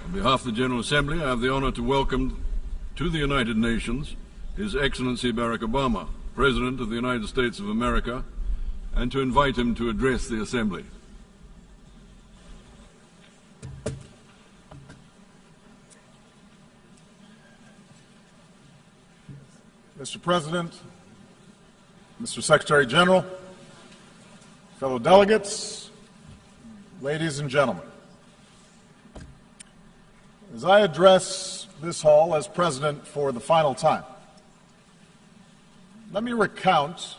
On behalf of the General Assembly, I have the honor to welcome to the United Nations His Excellency Barack Obama, President of the United States of America, and to invite him to address the Assembly. Mr. President, Mr. Secretary General, fellow delegates, ladies and gentlemen. As I address this hall as President for the final time, let me recount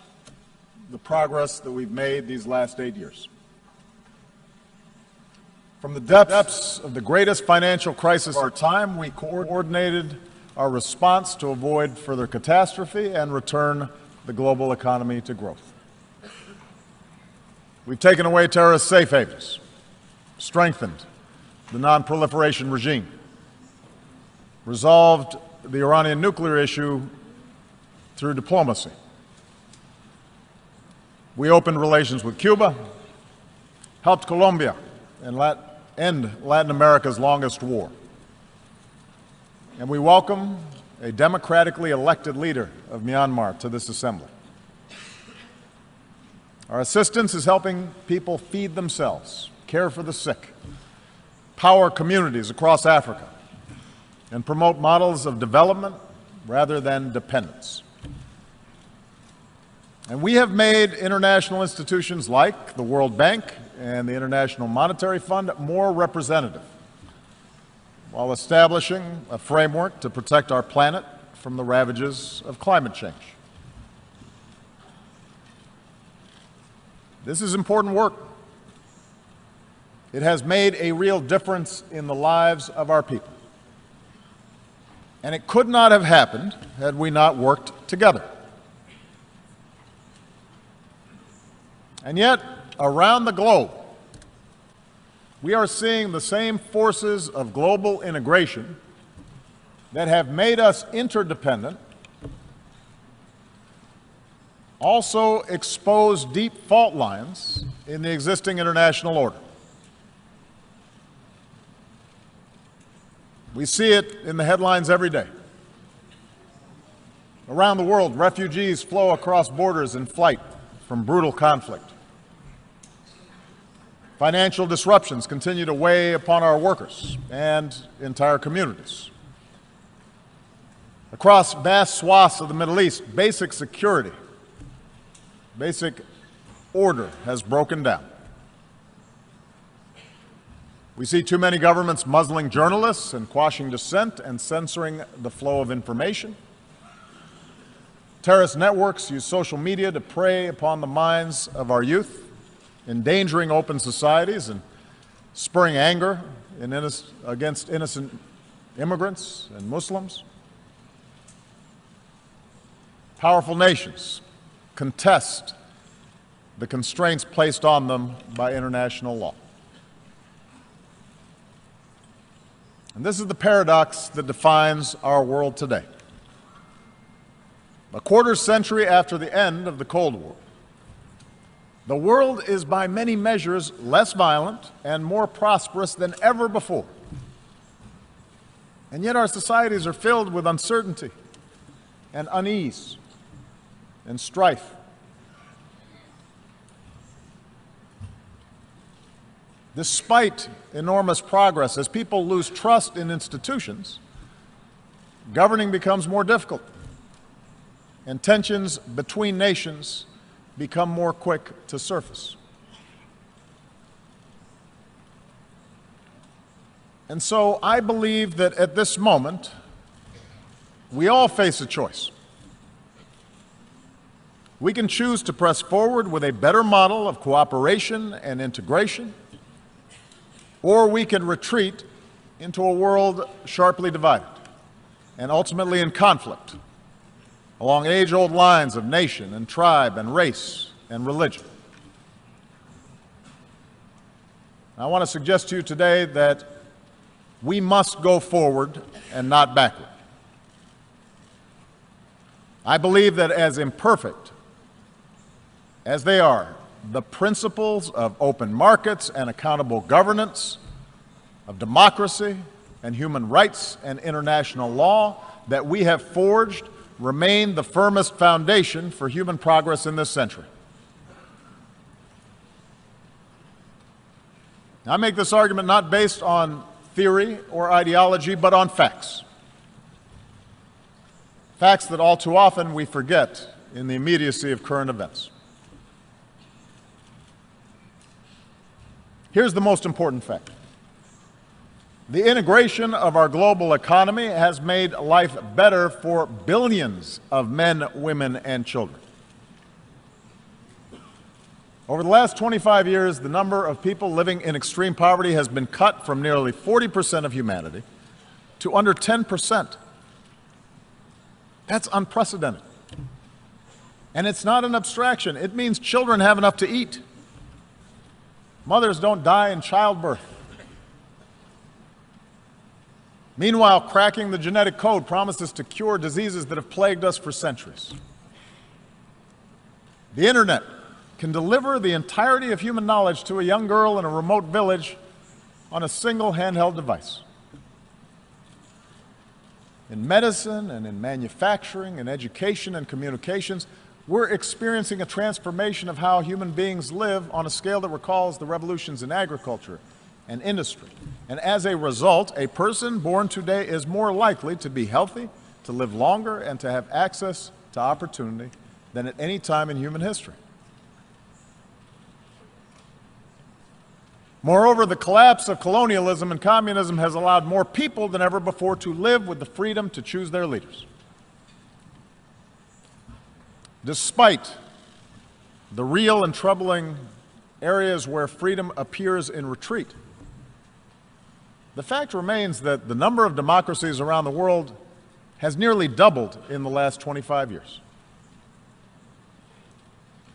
the progress that we've made these last 8 years. From the depths of the greatest financial crisis of our time, we coordinated our response to avoid further catastrophe and return the global economy to growth. We've taken away terrorist safe havens, strengthened the non-proliferation regime, resolved the Iranian nuclear issue through diplomacy. We opened relations with Cuba, helped Colombia end Latin America's longest war. And we welcome a democratically elected leader of Myanmar to this assembly. Our assistance is helping people feed themselves, care for the sick, power communities across Africa, and promote models of development rather than dependence. And we have made international institutions like the World Bank and the International Monetary Fund more representative, while establishing a framework to protect our planet from the ravages of climate change. This is important work. It has made a real difference in the lives of our people. And it could not have happened had we not worked together. And yet, around the globe, we are seeing the same forces of global integration that have made us interdependent also expose deep fault lines in the existing international order. We see it in the headlines every day. Around the world, refugees flow across borders in flight from brutal conflict. Financial disruptions continue to weigh upon our workers and entire communities. Across vast swaths of the Middle East, basic security, basic order has broken down. We see too many governments muzzling journalists and quashing dissent and censoring the flow of information. Terrorist networks use social media to prey upon the minds of our youth, endangering open societies and spurring anger against innocent immigrants and Muslims. Powerful nations contest the constraints placed on them by international law. And this is the paradox that defines our world today. A quarter century after the end of the Cold War, the world is by many measures less violent and more prosperous than ever before. And yet our societies are filled with uncertainty and unease and strife. Despite enormous progress, as people lose trust in institutions, governing becomes more difficult, and tensions between nations become more quick to surface. And so I believe that at this moment, we all face a choice. We can choose to press forward with a better model of cooperation and integration, or we can retreat into a world sharply divided and ultimately in conflict along age-old lines of nation and tribe and race and religion. I want to suggest to you today that we must go forward and not backward. I believe that as imperfect as they are, the principles of open markets and accountable governance, of democracy, and human rights and international law that we have forged remain the firmest foundation for human progress in this century. Now, I make this argument not based on theory or ideology, but on facts. Facts that all too often we forget in the immediacy of current events. Here's the most important fact. The integration of our global economy has made life better for billions of men, women, and children. Over the last 25 years, the number of people living in extreme poverty has been cut from nearly 40% of humanity to under 10%. That's unprecedented. And it's not an abstraction. It means children have enough to eat. Mothers don't die in childbirth. Meanwhile, cracking the genetic code promises to cure diseases that have plagued us for centuries. The internet can deliver the entirety of human knowledge to a young girl in a remote village on a single handheld device. In medicine and in manufacturing and education and communications, we're experiencing a transformation of how human beings live on a scale that recalls the revolutions in agriculture and industry. And as a result, a person born today is more likely to be healthy, to live longer, and to have access to opportunity than at any time in human history. Moreover, the collapse of colonialism and communism has allowed more people than ever before to live with the freedom to choose their leaders. Despite the real and troubling areas where freedom appears in retreat, the fact remains that the number of democracies around the world has nearly doubled in the last 25 years.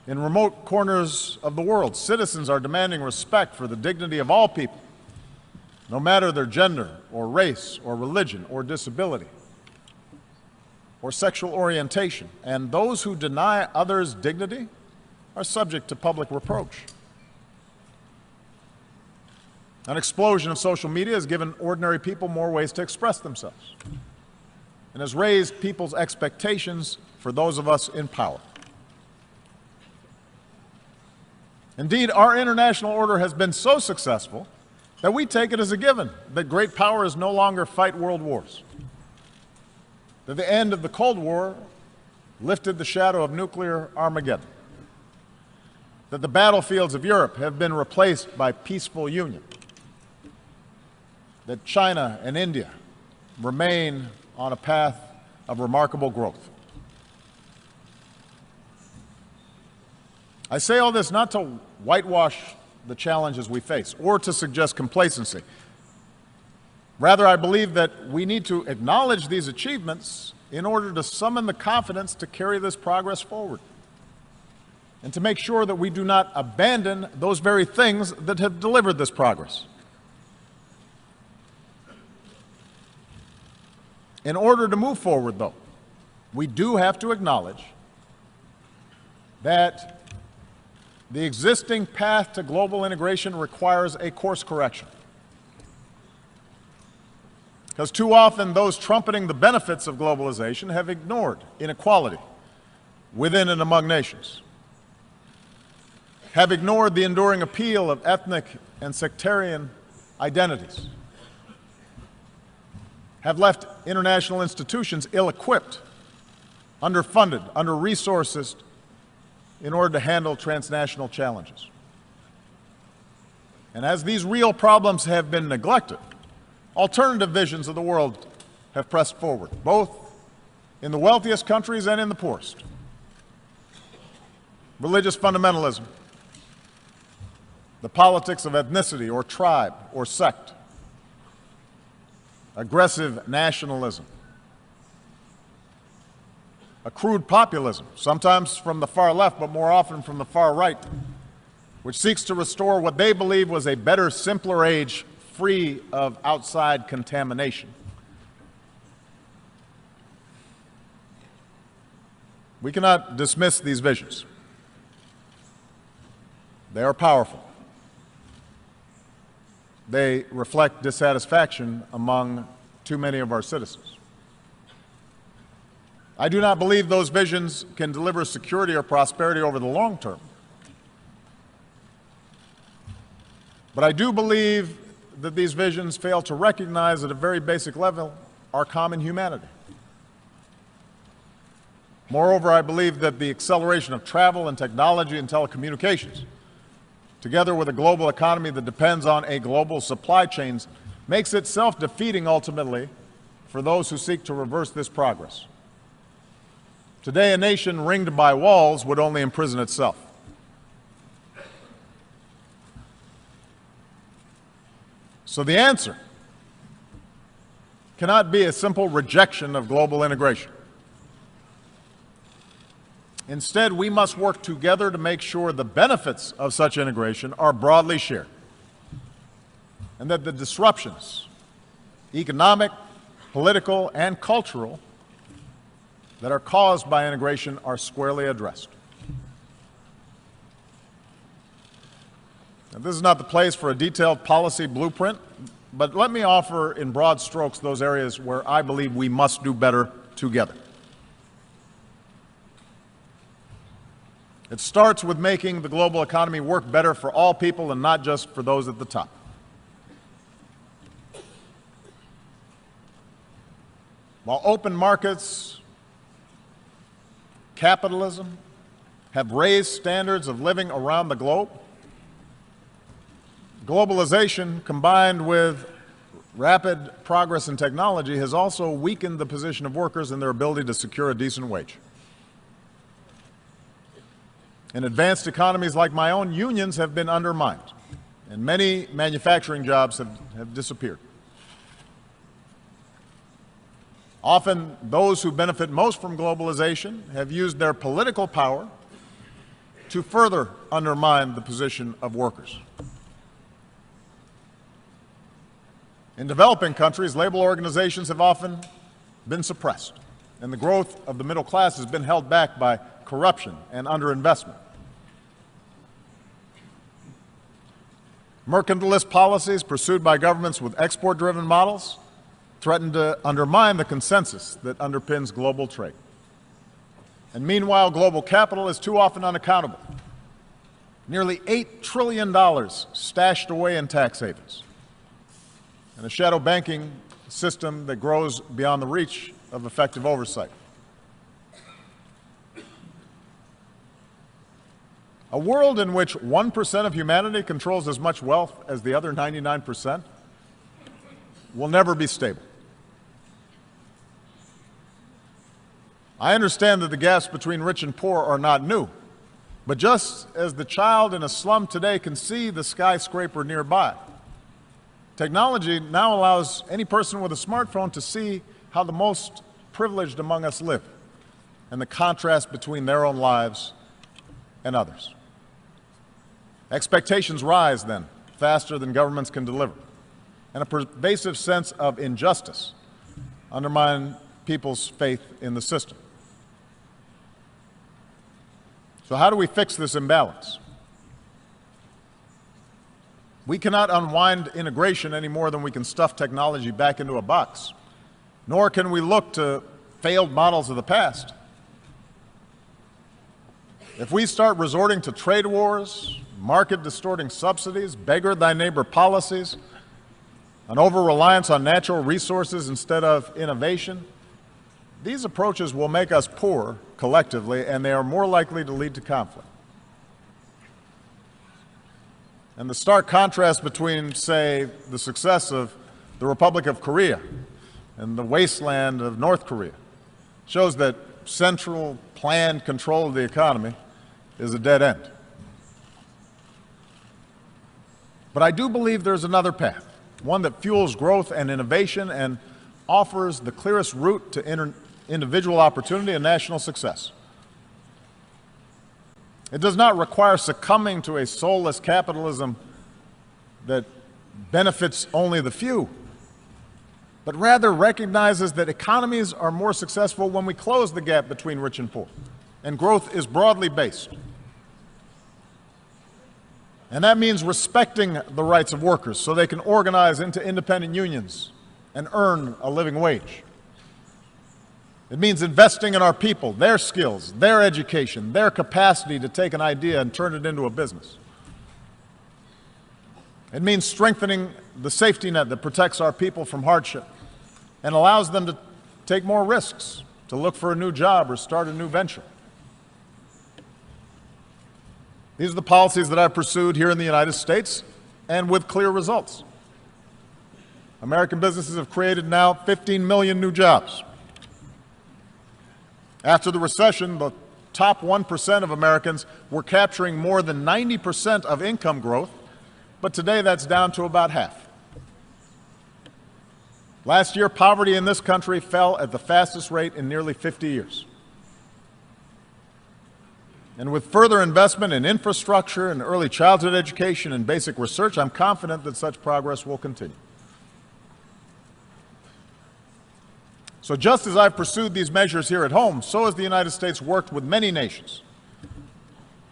In remote corners of the world, citizens are demanding respect for the dignity of all people, no matter their gender or race or religion or disability or sexual orientation, and those who deny others dignity are subject to public reproach. An explosion of social media has given ordinary people more ways to express themselves and has raised people's expectations for those of us in power. Indeed, our international order has been so successful that we take it as a given that great powers no longer fight world wars, that the end of the Cold War lifted the shadow of nuclear Armageddon, that the battlefields of Europe have been replaced by peaceful union, that China and India remain on a path of remarkable growth. I say all this not to whitewash the challenges we face or to suggest complacency. Rather, I believe that we need to acknowledge these achievements in order to summon the confidence to carry this progress forward and to make sure that we do not abandon those very things that have delivered this progress. In order to move forward, though, we do have to acknowledge that the existing path to global integration requires a course correction. Because too often those trumpeting the benefits of globalization have ignored inequality within and among nations, have ignored the enduring appeal of ethnic and sectarian identities, have left international institutions ill-equipped, underfunded, under-resourced in order to handle transnational challenges. And as these real problems have been neglected, alternative visions of the world have pressed forward, both in the wealthiest countries and in the poorest. Religious fundamentalism, the politics of ethnicity or tribe or sect, aggressive nationalism, a crude populism, sometimes from the far left, but more often from the far right, which seeks to restore what they believe was a better, simpler age free of outside contamination. We cannot dismiss these visions. They are powerful. they reflect dissatisfaction among too many of our citizens. I do not believe those visions can deliver security or prosperity over the long term. But I do believe that these visions fail to recognize at a very basic level our common humanity. Moreover, I believe that the acceleration of travel and technology and telecommunications, together with a global economy that depends on a global supply chain, makes it self-defeating ultimately for those who seek to reverse this progress. Today, a nation ringed by walls would only imprison itself. So the answer cannot be a simple rejection of global integration. Instead, we must work together to make sure the benefits of such integration are broadly shared, and that the disruptions, economic, political, and cultural, that are caused by integration are squarely addressed. Now, this is not the place for a detailed policy blueprint, but let me offer in broad strokes those areas where I believe we must do better together. It starts with making the global economy work better for all people and not just for those at the top. While open markets, capitalism have raised standards of living around the globe, globalization combined with rapid progress in technology has also weakened the position of workers and their ability to secure a decent wage. In advanced economies like my own, unions have been undermined, and many manufacturing jobs have disappeared. Often, those who benefit most from globalization have used their political power to further undermine the position of workers. In developing countries, labor organizations have often been suppressed, and the growth of the middle class has been held back by corruption and underinvestment. Mercantilist policies pursued by governments with export-driven models threaten to undermine the consensus that underpins global trade. And meanwhile, global capital is too often unaccountable. Nearly $8 trillion stashed away in tax havens, and a shadow banking system that grows beyond the reach of effective oversight. A world in which 1% of humanity controls as much wealth as the other 99% will never be stable. I understand that the gaps between rich and poor are not new, but just as the child in a slum today can see the skyscraper nearby, technology now allows any person with a smartphone to see how the most privileged among us live and the contrast between their own lives and others. Expectations rise then, faster than governments can deliver, and a pervasive sense of injustice undermines people's faith in the system. So how do we fix this imbalance? We cannot unwind integration any more than we can stuff technology back into a box, nor can we look to failed models of the past. If we start resorting to trade wars, market-distorting subsidies, beggar-thy-neighbor policies, an over-reliance on natural resources instead of innovation, these approaches will make us poor collectively, and they are more likely to lead to conflict. And the stark contrast between, say, the success of the Republic of Korea and the wasteland of North Korea shows that central planned control of the economy is a dead end. But I do believe there's another path, one that fuels growth and innovation and offers the clearest route to individual opportunity and national success. It does not require succumbing to a soulless capitalism that benefits only the few, but rather recognizes that economies are more successful when we close the gap between rich and poor, and growth is broadly based. And that means respecting the rights of workers so they can organize into independent unions and earn a living wage. It means investing in our people, their skills, their education, their capacity to take an idea and turn it into a business. It means strengthening the safety net that protects our people from hardship and allows them to take more risks, to look for a new job or start a new venture. These are the policies that I've pursued here in the United States, and with clear results. American businesses have created now 15 million new jobs. After the recession, the top 1% of Americans were capturing more than 90% of income growth, but today that's down to about half. Last year, poverty in this country fell at the fastest rate in nearly 50 years. And with further investment in infrastructure and early childhood education and basic research, I'm confident that such progress will continue. So just as I've pursued these measures here at home, so has the United States worked with many nations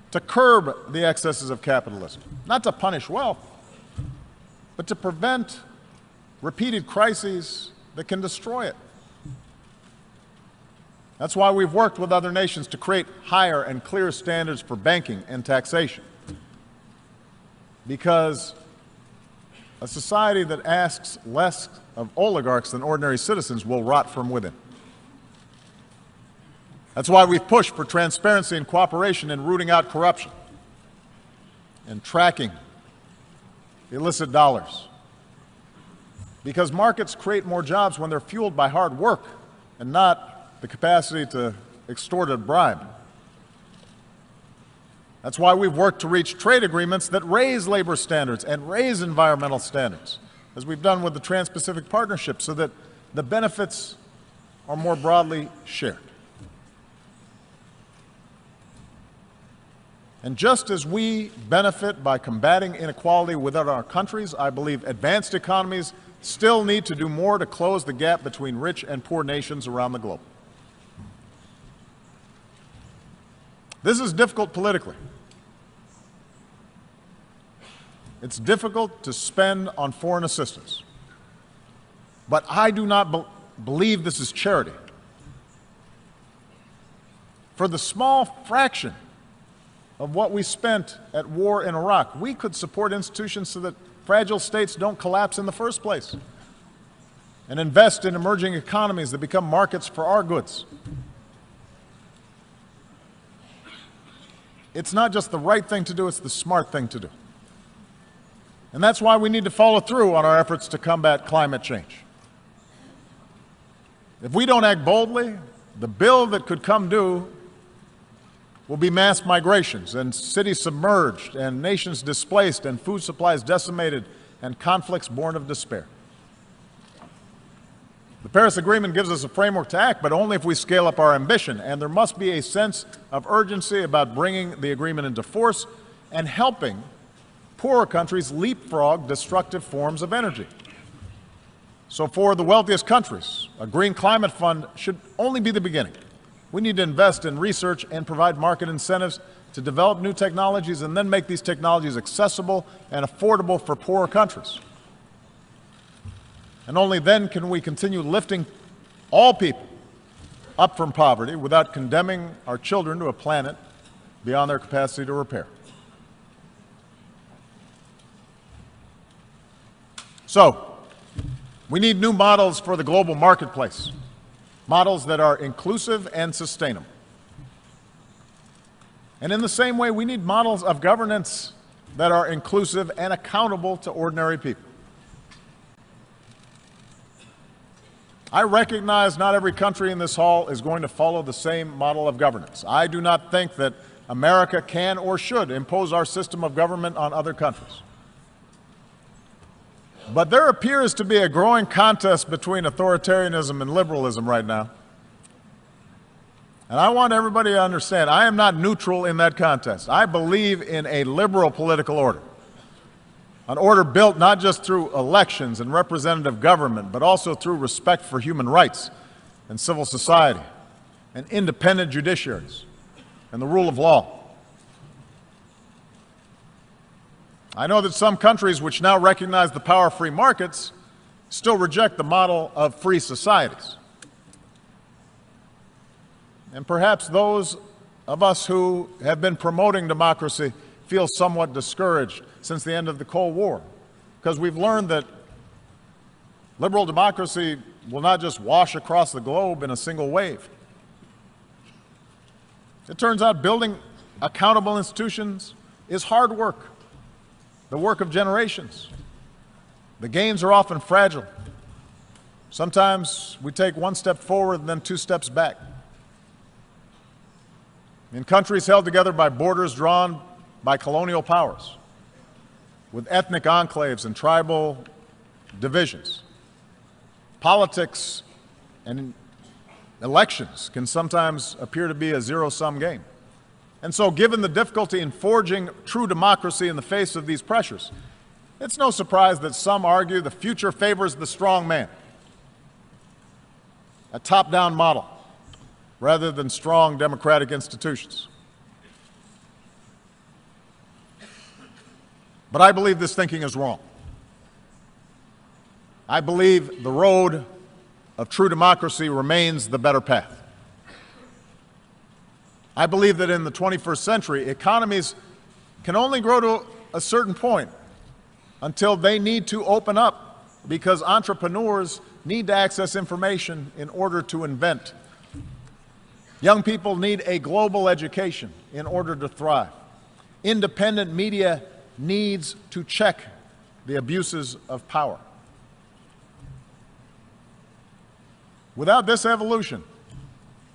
to curb the excesses of capitalism, not to punish wealth, but to prevent repeated crises that can destroy it. That's why we've worked with other nations to create higher and clearer standards for banking and taxation. Because a society that asks less of oligarchs than ordinary citizens will rot from within. That's why we've pushed for transparency and cooperation in rooting out corruption and tracking illicit dollars. Because markets create more jobs when they're fueled by hard work and not the capacity to extort a bribe. That's why we've worked to reach trade agreements that raise labor standards and raise environmental standards, as we've done with the Trans-Pacific Partnership, so that the benefits are more broadly shared. And just as we benefit by combating inequality within our countries, I believe advanced economies still need to do more to close the gap between rich and poor nations around the globe. This is difficult politically. It's difficult to spend on foreign assistance. But I do not believe this is charity. For the small fraction of what we spent at war in Iraq, we could support institutions so that fragile states don't collapse in the first place, and invest in emerging economies that become markets for our goods. It's not just the right thing to do, it's the smart thing to do. And that's why we need to follow through on our efforts to combat climate change. If we don't act boldly, the bill that could come due will be mass migrations and cities submerged and nations displaced and food supplies decimated and conflicts born of despair. The Paris Agreement gives us a framework to act, but only if we scale up our ambition, and there must be a sense of urgency about bringing the agreement into force and helping poorer countries leapfrog destructive forms of energy. So for the wealthiest countries, a green climate fund should only be the beginning. We need to invest in research and provide market incentives to develop new technologies and then make these technologies accessible and affordable for poorer countries. And only then can we continue lifting all people up from poverty without condemning our children to a planet beyond their capacity to repair. So, we need new models for the global marketplace, models that are inclusive and sustainable. And in the same way, we need models of governance that are inclusive and accountable to ordinary people. I recognize not every country in this hall is going to follow the same model of governance. I do not think that America can or should impose our system of government on other countries. But there appears to be a growing contest between authoritarianism and liberalism right now. And I want everybody to understand, I am not neutral in that contest. I believe in a liberal political order. An order built not just through elections and representative government, but also through respect for human rights and civil society and independent judiciaries and the rule of law. I know that some countries which now recognize the power of free markets still reject the model of free societies. And perhaps those of us who have been promoting democracy feel somewhat discouraged since the end of the Cold War, because we've learned that liberal democracy will not just wash across the globe in a single wave. It turns out building accountable institutions is hard work, the work of generations. The gains are often fragile. Sometimes we take one step forward and then two steps back. In countries held together by borders drawn by colonial powers, with ethnic enclaves and tribal divisions, politics and elections can sometimes appear to be a zero-sum game. And so, given the difficulty in forging true democracy in the face of these pressures, it's no surprise that some argue the future favors the strong man, a top-down model, rather than strong democratic institutions. But I believe this thinking is wrong. I believe the road of true democracy remains the better path. I believe that in the 21st century, economies can only grow to a certain point until they need to open up, because entrepreneurs need to access information in order to invent. Young people need a global education in order to thrive. Independent media needs to check the abuses of power. Without this evolution,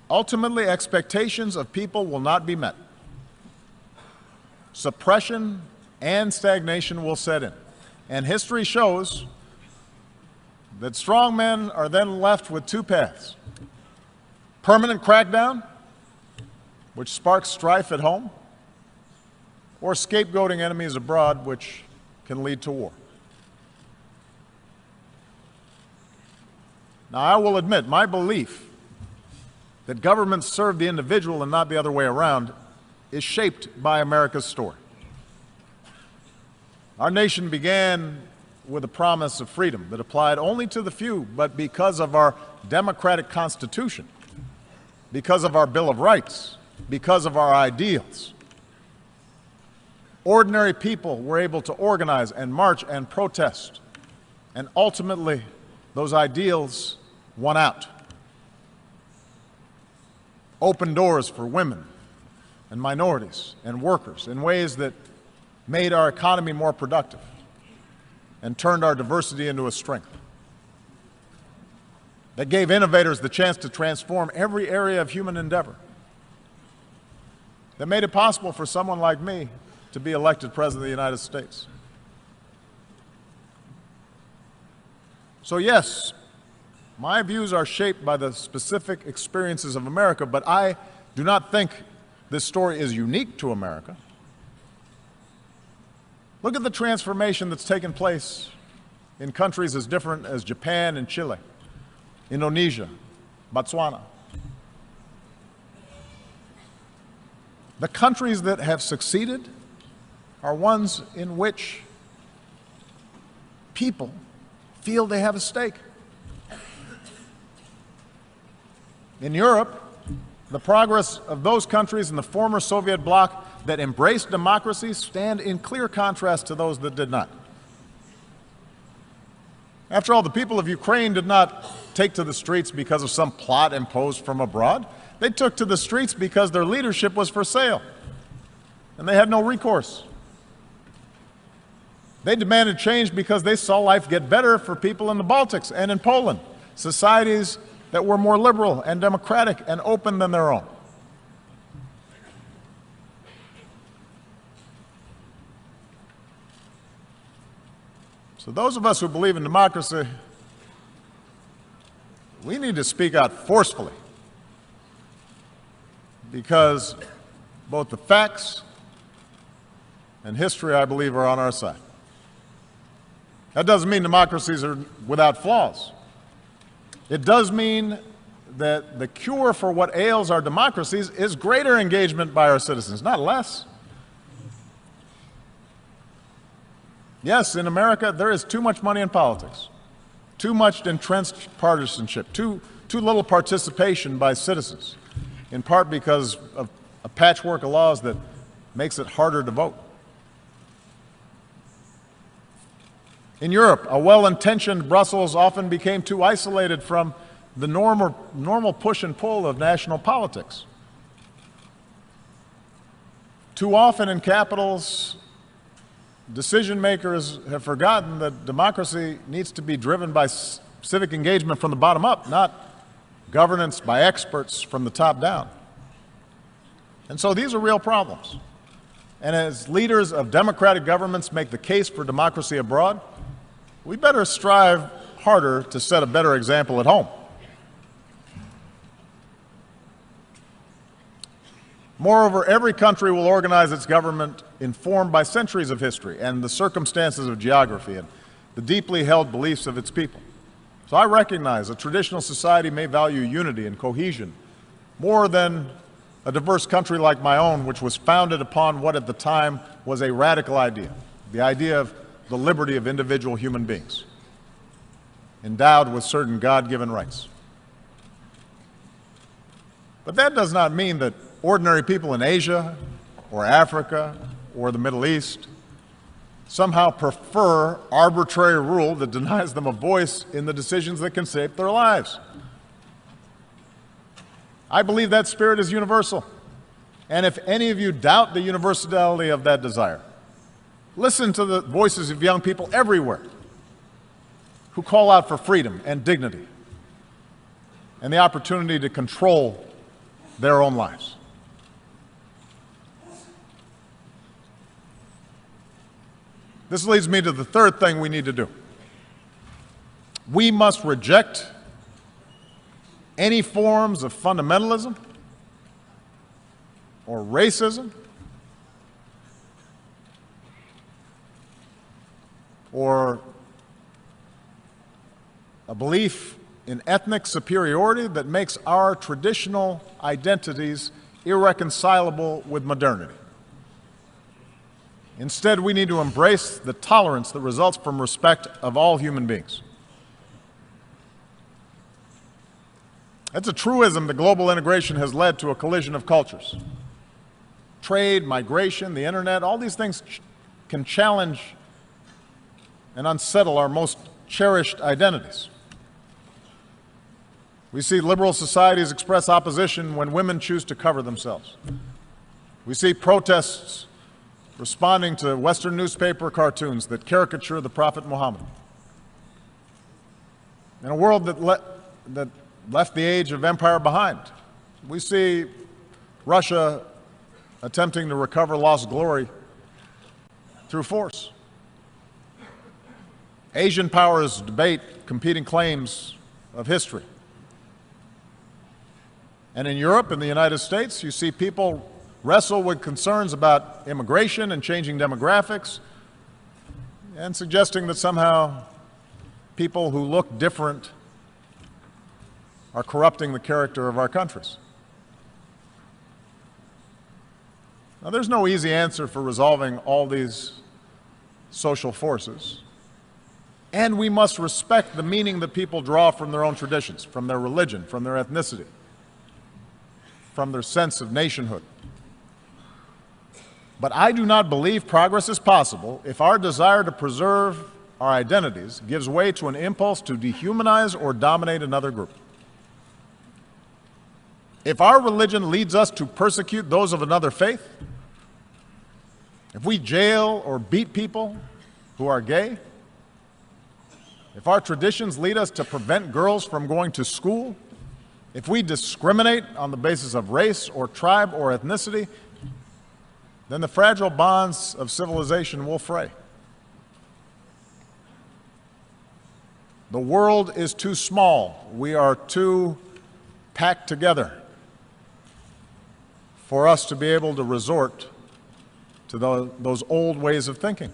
ultimately expectations of people will not be met. Suppression and stagnation will set in. And history shows that strong men are then left with two paths: permanent crackdown, which sparks strife at home, or scapegoating enemies abroad, which can lead to war. Now, I will admit, my belief that governments serve the individual and not the other way around is shaped by America's story. Our nation began with a promise of freedom that applied only to the few, but because of our democratic Constitution, because of our Bill of Rights, because of our ideals, ordinary people were able to organize and march and protest, and ultimately those ideals won out. Opened doors for women and minorities and workers in ways that made our economy more productive and turned our diversity into a strength. That gave innovators the chance to transform every area of human endeavor. That made it possible for someone like me to be elected President of the United States. So yes, my views are shaped by the specific experiences of America, but I do not think this story is unique to America. Look at the transformation that's taken place in countries as different as Japan and Chile, Indonesia, Botswana. The countries that have succeeded are ones in which people feel they have a stake. In Europe, the progress of those countries in the former Soviet bloc that embraced democracy stand in clear contrast to those that did not. After all, the people of Ukraine did not take to the streets because of some plot imposed from abroad. They took to the streets because their leadership was for sale, and they had no recourse. They demanded change because they saw life get better for people in the Baltics and in Poland, societies that were more liberal and democratic and open than their own. So those of us who believe in democracy, we need to speak out forcefully, because both the facts and history, I believe, are on our side. That doesn't mean democracies are without flaws. It does mean that the cure for what ails our democracies is greater engagement by our citizens, not less. Yes, in America, there is too much money in politics, too much entrenched partisanship, too little participation by citizens, in part because of a patchwork of laws that makes it harder to vote. In Europe, a well-intentioned Brussels often became too isolated from the normal push and pull of national politics. Too often in capitals, decision makers have forgotten that democracy needs to be driven by civic engagement from the bottom up, not governance by experts from the top down. And so these are real problems. And as leaders of democratic governments make the case for democracy abroad, we better strive harder to set a better example at home. Moreover, every country will organize its government informed by centuries of history and the circumstances of geography and the deeply held beliefs of its people. So I recognize a traditional society may value unity and cohesion more than a diverse country like my own, which was founded upon what at the time was a radical idea, the idea of the liberty of individual human beings, endowed with certain God-given rights. But that does not mean that ordinary people in Asia or Africa or the Middle East somehow prefer arbitrary rule that denies them a voice in the decisions that can shape their lives. I believe that spirit is universal. And if any of you doubt the universality of that desire, listen to the voices of young people everywhere who call out for freedom and dignity and the opportunity to control their own lives. This leads me to the third thing we need to do. We must reject any forms of fundamentalism or racism or a belief in ethnic superiority that makes our traditional identities irreconcilable with modernity. Instead, we need to embrace the tolerance that results from respect of all human beings. It's a truism that global integration has led to a collision of cultures. Trade, migration, the internet, all these things can challenge and unsettle our most cherished identities. We see liberal societies express opposition when women choose to cover themselves. We see protests responding to Western newspaper cartoons that caricature the Prophet Muhammad. In a world that left the age of empire behind, we see Russia attempting to recover lost glory through force. Asian powers debate competing claims of history. And in Europe and the United States, you see people wrestle with concerns about immigration and changing demographics and suggesting that somehow people who look different are corrupting the character of our countries. Now, there's no easy answer for resolving all these social forces, and we must respect the meaning that people draw from their own traditions, from their religion, from their ethnicity, from their sense of nationhood. But I do not believe progress is possible if our desire to preserve our identities gives way to an impulse to dehumanize or dominate another group. If our religion leads us to persecute those of another faith, if we jail or beat people who are gay, if our traditions lead us to prevent girls from going to school, if we discriminate on the basis of race or tribe or ethnicity, then the fragile bonds of civilization will fray. The world is too small. We are too packed together for us to be able to resort to those old ways of thinking.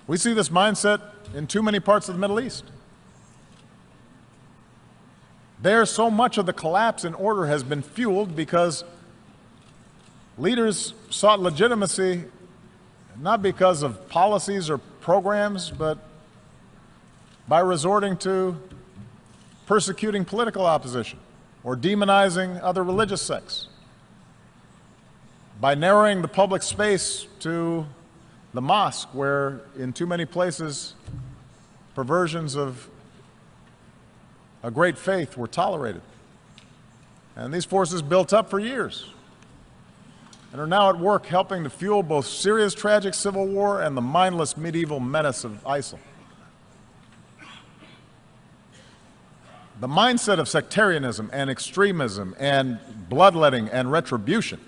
We see this mindset in too many parts of the Middle East. There, so much of the collapse in order has been fueled because leaders sought legitimacy not because of policies or programs, but by resorting to persecuting political opposition or demonizing other religious sects, by narrowing the public space to the mosque, where in too many places perversions of a great faith were tolerated. And these forces built up for years and are now at work helping to fuel both Syria's tragic civil war and the mindless medieval menace of ISIL. The mindset of sectarianism and extremism and bloodletting and retribution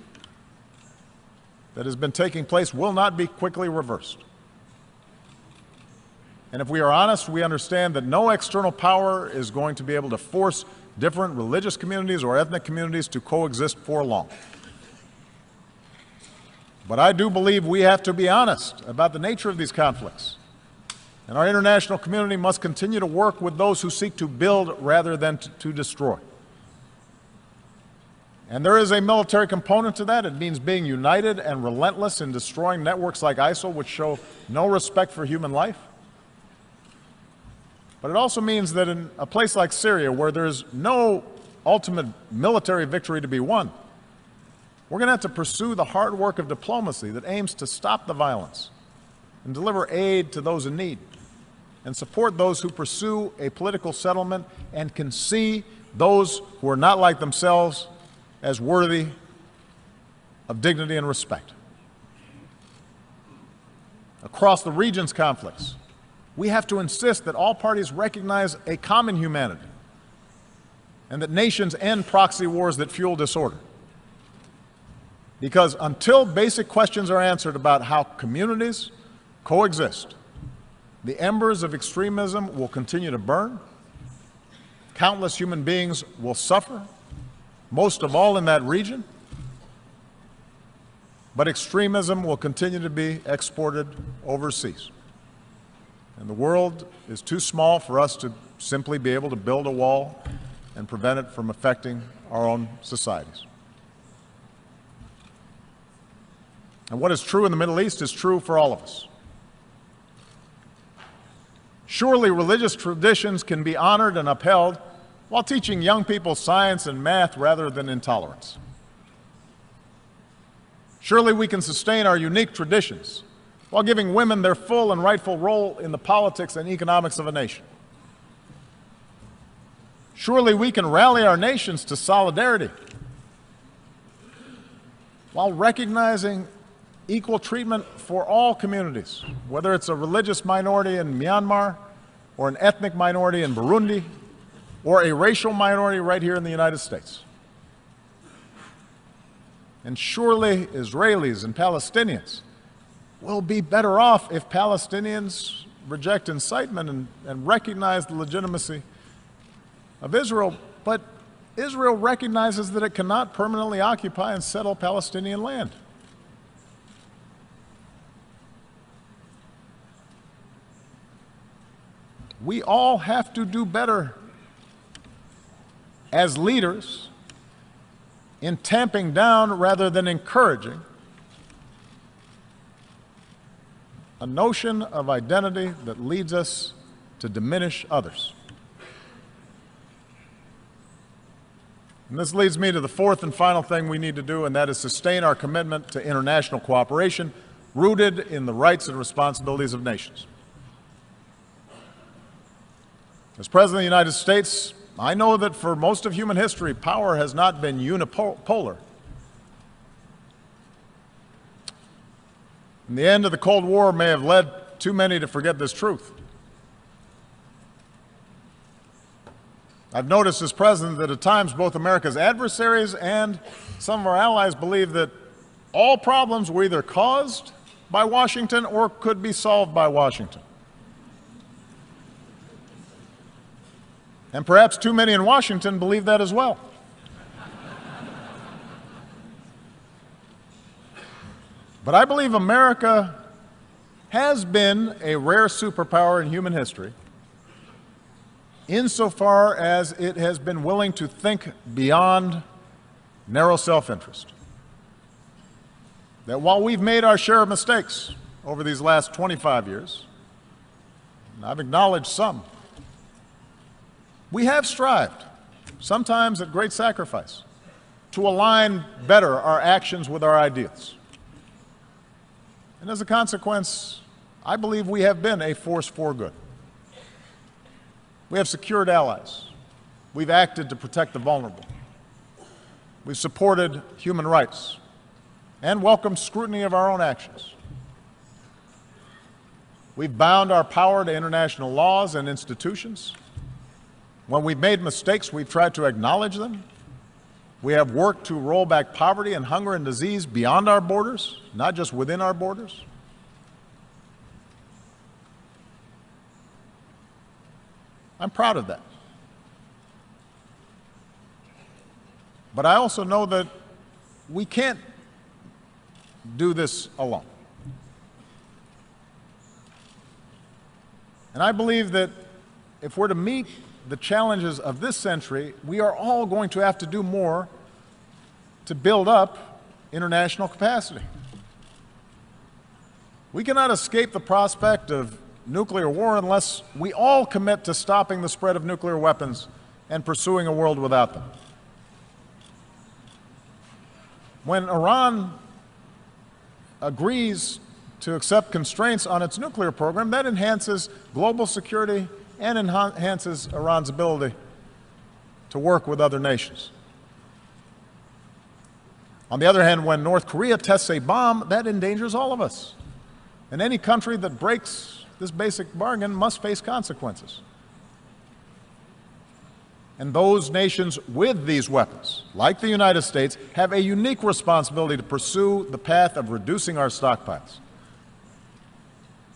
that has been taking place will not be quickly reversed. And if we are honest, we understand that no external power is going to be able to force different religious communities or ethnic communities to coexist for long. But I do believe we have to be honest about the nature of these conflicts. And our international community must continue to work with those who seek to build rather than to destroy. And there is a military component to that. It means being united and relentless in destroying networks like ISIL, which show no respect for human life. But it also means that in a place like Syria, where there's no ultimate military victory to be won, we're going to have to pursue the hard work of diplomacy that aims to stop the violence and deliver aid to those in need and support those who pursue a political settlement and can see those who are not like themselves as worthy of dignity and respect. Across the region's conflicts, we have to insist that all parties recognize a common humanity and that nations end proxy wars that fuel disorder. Because until basic questions are answered about how communities coexist, the embers of extremism will continue to burn, countless human beings will suffer, most of all in that region, but extremism will continue to be exported overseas. And the world is too small for us to simply be able to build a wall and prevent it from affecting our own societies. And what is true in the Middle East is true for all of us. Surely religious traditions can be honored and upheld while teaching young people science and math rather than intolerance. Surely we can sustain our unique traditions while giving women their full and rightful role in the politics and economics of a nation. Surely we can rally our nations to solidarity while recognizing equal treatment for all communities, whether it's a religious minority in Myanmar or an ethnic minority in Burundi or a racial minority right here in the United States. And surely Israelis and Palestinians will be better off if Palestinians reject incitement and recognize the legitimacy of Israel. But Israel recognizes that it cannot permanently occupy and settle Palestinian land. We all have to do better as leaders in tamping down rather than encouraging a notion of identity that leads us to diminish others. And this leads me to the fourth and final thing we need to do, and that is sustain our commitment to international cooperation rooted in the rights and responsibilities of nations. As President of the United States, I know that for most of human history, power has not been unipolar. And the end of the Cold War may have led too many to forget this truth. I've noticed as president that at times both America's adversaries and some of our allies believe that all problems were either caused by Washington or could be solved by Washington. And perhaps too many in Washington believe that as well. But I believe America has been a rare superpower in human history insofar as it has been willing to think beyond narrow self-interest. That while we've made our share of mistakes, over these last 25 years, and I've acknowledged some, we have strived, sometimes at great sacrifice, to align better our actions with our ideals. And as a consequence, I believe we have been a force for good. We have secured allies. We've acted to protect the vulnerable. We've supported human rights and welcomed scrutiny of our own actions. We've bound our power to international laws and institutions. When we've made mistakes, we've tried to acknowledge them. We have worked to roll back poverty and hunger and disease beyond our borders, not just within our borders. I'm proud of that. But I also know that we can't do this alone. And I believe that if we're to meet the challenges of this century, we are all going to have to do more to build up international capacity. We cannot escape the prospect of nuclear war unless we all commit to stopping the spread of nuclear weapons and pursuing a world without them. When Iran agrees to accept constraints on its nuclear program, that enhances global security and enhances Iran's ability to work with other nations. On the other hand, when North Korea tests a bomb, that endangers all of us. And any country that breaks this basic bargain must face consequences. And those nations with these weapons, like the United States, have a unique responsibility to pursue the path of reducing our stockpiles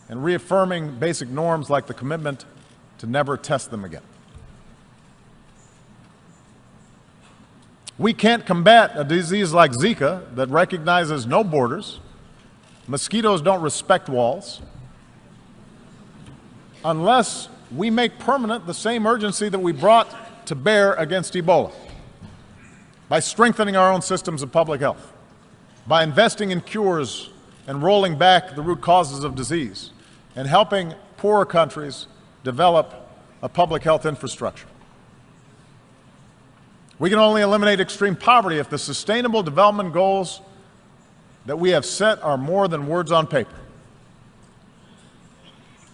and reaffirming basic norms like the commitment to never test them again. We can't combat a disease like Zika that recognizes no borders. Mosquitoes don't respect walls, unless we make permanent the same urgency that we brought to bear against Ebola, by strengthening our own systems of public health, by investing in cures and rolling back the root causes of disease, and helping poorer countries develop a public health infrastructure. We can only eliminate extreme poverty if the sustainable development goals that we have set are more than words on paper.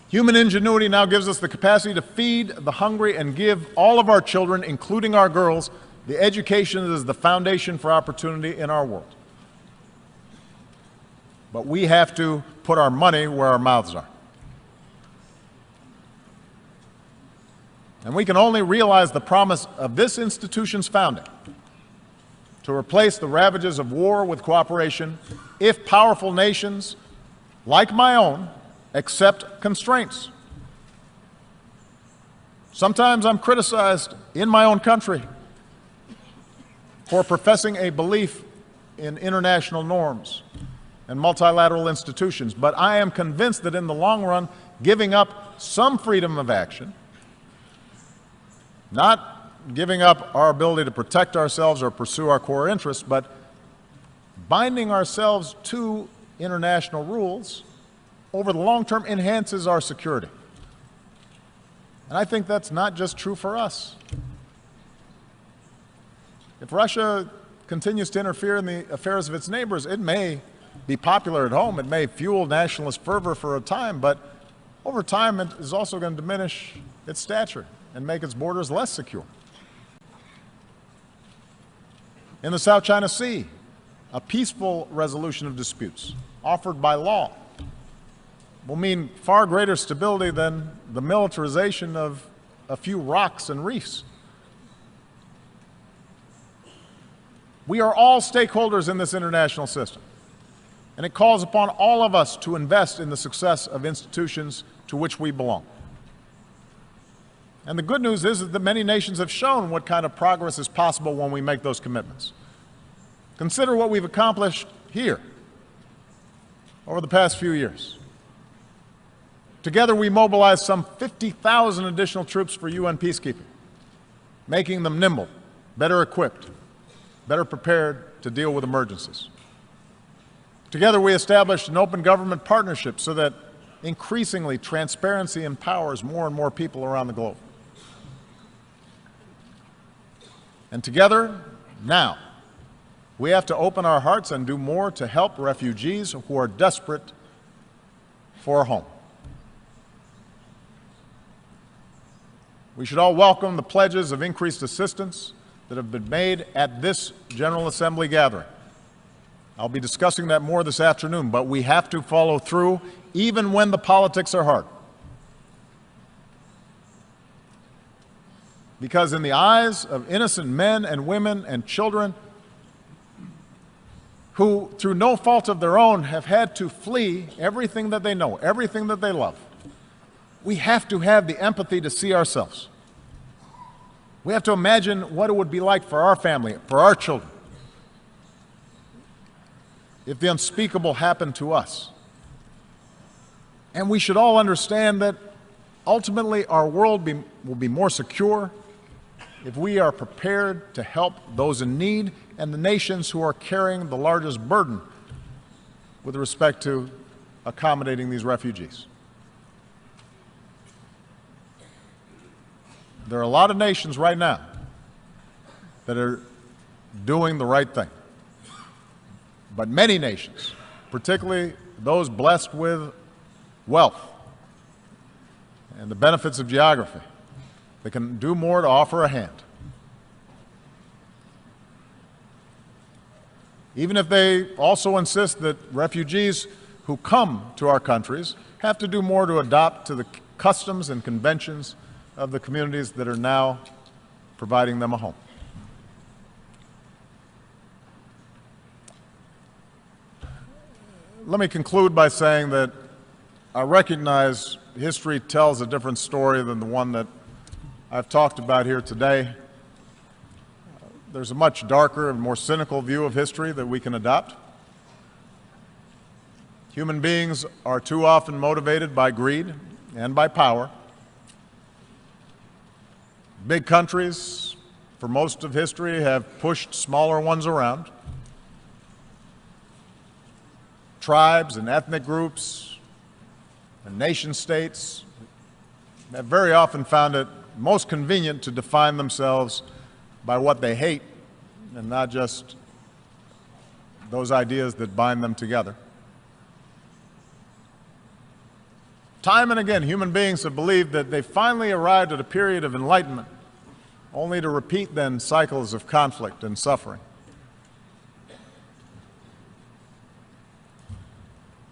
Human ingenuity now gives us the capacity to feed the hungry and give all of our children, including our girls, the education that is the foundation for opportunity in our world. But we have to put our money where our mouths are. And we can only realize the promise of this institution's founding, to replace the ravages of war with cooperation, if powerful nations, like my own, accept constraints. Sometimes I'm criticized in my own country for professing a belief in international norms and multilateral institutions, but I am convinced that in the long run, giving up some freedom of action, not giving up our ability to protect ourselves or pursue our core interests, but binding ourselves to international rules over the long term enhances our security. And I think that's not just true for us. If Russia continues to interfere in the affairs of its neighbors, it may be popular at home, it may fuel nationalist fervor for a time, but over time it is also going to diminish its stature and make its borders less secure. In the South China Sea, a peaceful resolution of disputes offered by law will mean far greater stability than the militarization of a few rocks and reefs. We are all stakeholders in this international system, and it calls upon all of us to invest in the success of institutions to which we belong. And the good news is that many nations have shown what kind of progress is possible when we make those commitments. Consider what we've accomplished here over the past few years. Together, we mobilized some 50,000 additional troops for UN peacekeeping, making them nimble, better equipped, better prepared to deal with emergencies. Together we established an open government partnership so that increasingly transparency empowers more and more people around the globe. And together, now, we have to open our hearts and do more to help refugees who are desperate for a home. We should all welcome the pledges of increased assistance that have been made at this General Assembly gathering. I'll be discussing that more this afternoon, but we have to follow through even when the politics are hard. Because in the eyes of innocent men and women and children who, through no fault of their own, have had to flee everything that they know, everything that they love, we have to have the empathy to see ourselves. We have to imagine what it would be like for our family, for our children, if the unspeakable happened to us. And we should all understand that ultimately our world will be more secure if we are prepared to help those in need and the nations who are carrying the largest burden with respect to accommodating these refugees. There are a lot of nations right now that are doing the right thing. But many nations, particularly those blessed with wealth and the benefits of geography, they can do more to offer a hand. Even if they also insist that refugees who come to our countries have to do more to adopt to the customs and conventions of the communities that are now providing them a home. Let me conclude by saying that I recognize history tells a different story than the one that I've talked about here today. There's a much darker and more cynical view of history that we can adopt. Human beings are too often motivated by greed and by power. Big countries, for most of history, have pushed smaller ones around. Tribes and ethnic groups and nation-states have very often found it most convenient to define themselves by what they hate and not just those ideas that bind them together. Time and again, human beings have believed that they finally arrived at a period of enlightenment, only to repeat then cycles of conflict and suffering.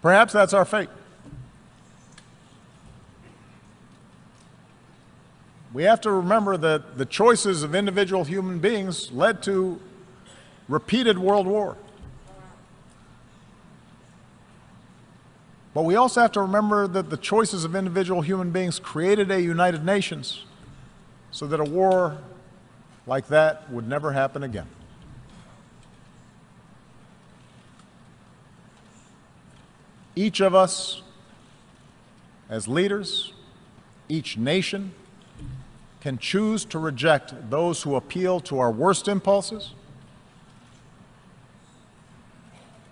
Perhaps that's our fate. We have to remember that the choices of individual human beings led to repeated world war. But we also have to remember that the choices of individual human beings created a United Nations so that a war like that would never happen again. Each of us, as leaders, each nation, can choose to reject those who appeal to our worst impulses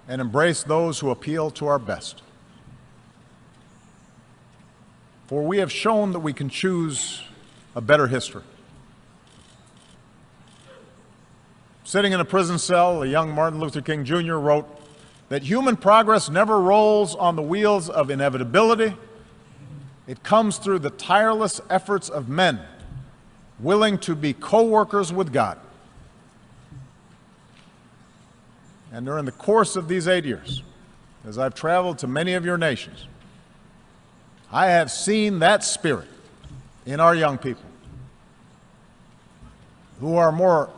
and embrace those who appeal to our best. For we have shown that we can choose a better history. Sitting in a prison cell, a young Martin Luther King Jr. wrote that human progress never rolls on the wheels of inevitability. It comes through the tireless efforts of men willing to be co-workers with God. And during the course of these 8 years, as I've traveled to many of your nations, I have seen that spirit in our young people who are more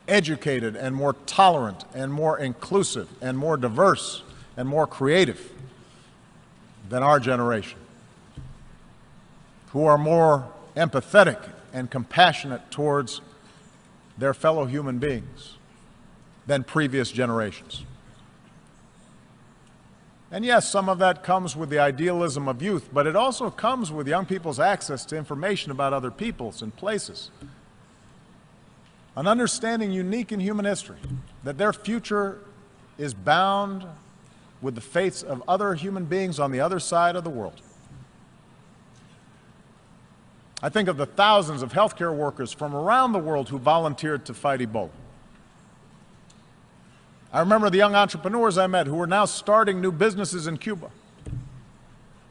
educated and more tolerant and more inclusive and more diverse and more creative than our generation, who are more empathetic and compassionate towards their fellow human beings than previous generations. And yes, some of that comes with the idealism of youth, but it also comes with young people's access to information about other peoples and places. An understanding unique in human history that their future is bound with the fates of other human beings on the other side of the world. I think of the thousands of healthcare workers from around the world who volunteered to fight Ebola. I remember the young entrepreneurs I met who are now starting new businesses in Cuba.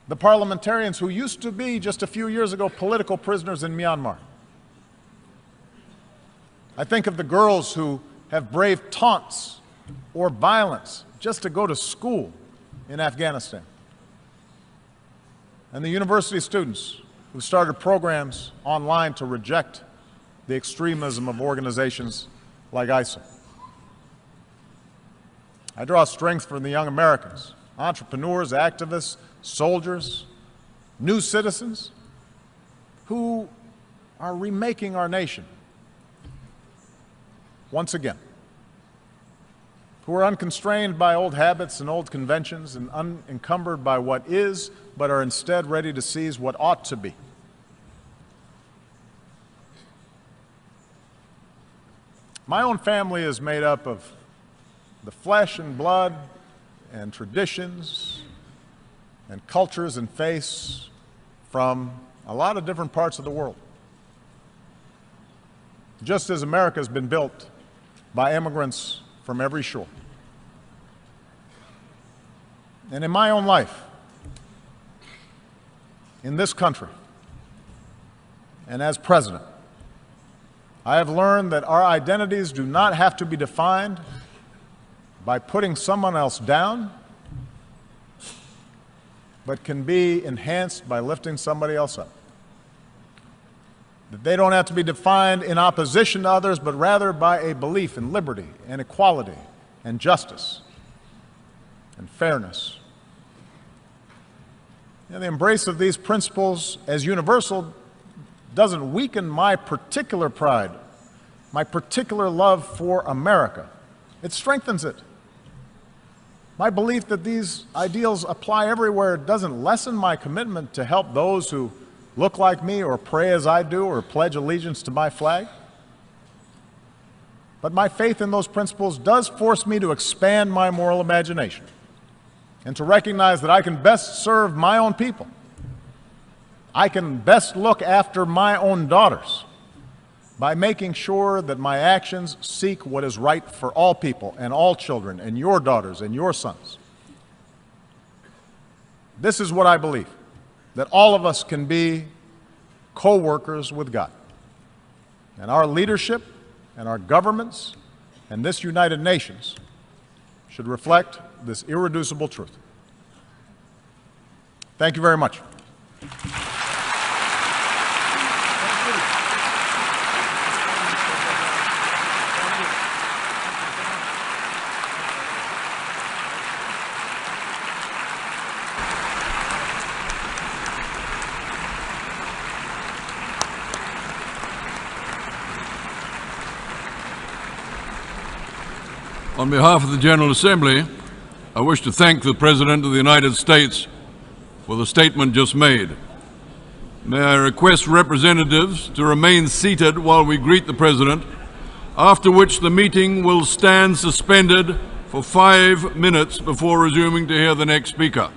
The parliamentarians who used to be, just a few years ago, political prisoners in Myanmar. I think of the girls who have braved taunts or violence just to go to school in Afghanistan. And the university students who started programs online to reject the extremism of organizations like ISIL. I draw strength from the young Americans, entrepreneurs, activists, soldiers, new citizens who are remaking our nation once again, who are unconstrained by old habits and old conventions and unencumbered by what is, but are instead ready to seize what ought to be. My own family is made up of the flesh and blood and traditions and cultures and faiths from a lot of different parts of the world. Just as America has been built by immigrants from every shore. And in my own life, in this country, and as president, I have learned that our identities do not have to be defined by putting someone else down, but can be enhanced by lifting somebody else up. That they don't have to be defined in opposition to others, but rather by a belief in liberty and equality and justice and fairness. And the embrace of these principles as universal doesn't weaken my particular pride, my particular love for America. It strengthens it. My belief that these ideals apply everywhere doesn't lessen my commitment to help those who look like me or pray as I do or pledge allegiance to my flag. But my faith in those principles does force me to expand my moral imagination and to recognize that I can best serve my own people. I can best look after my own daughters by making sure that my actions seek what is right for all people and all children and your daughters and your sons. This is what I believe, that all of us can be co-workers with God. And our leadership and our governments and this United Nations should reflect this irreducible truth. Thank you very much. On behalf of the General Assembly, I wish to thank the President of the United States for the statement just made. May I request representatives to remain seated while we greet the President, after which the meeting will stand suspended for 5 minutes before resuming to hear the next speaker.